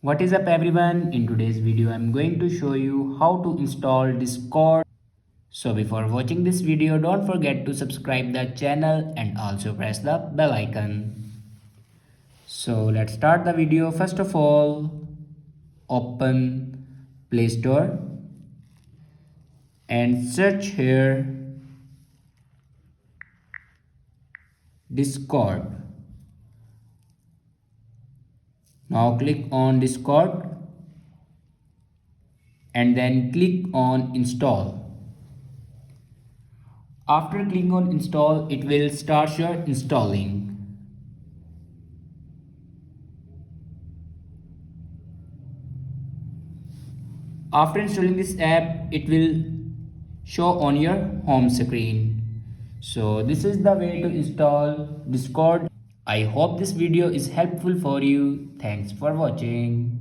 What is up everyone? In today's video I'm going to show you how to install Discord. So before watching this video, don't forget to subscribe the channel and also press the bell icon. So let's start the video. First of all, open Play Store and search here Discord. Now click on Discord and then click on install. After clicking on install, it will start your installing. After installing this app, it will show on your home screen. So this is the way to install Discord. I hope this video is helpful for you. Thanks for watching.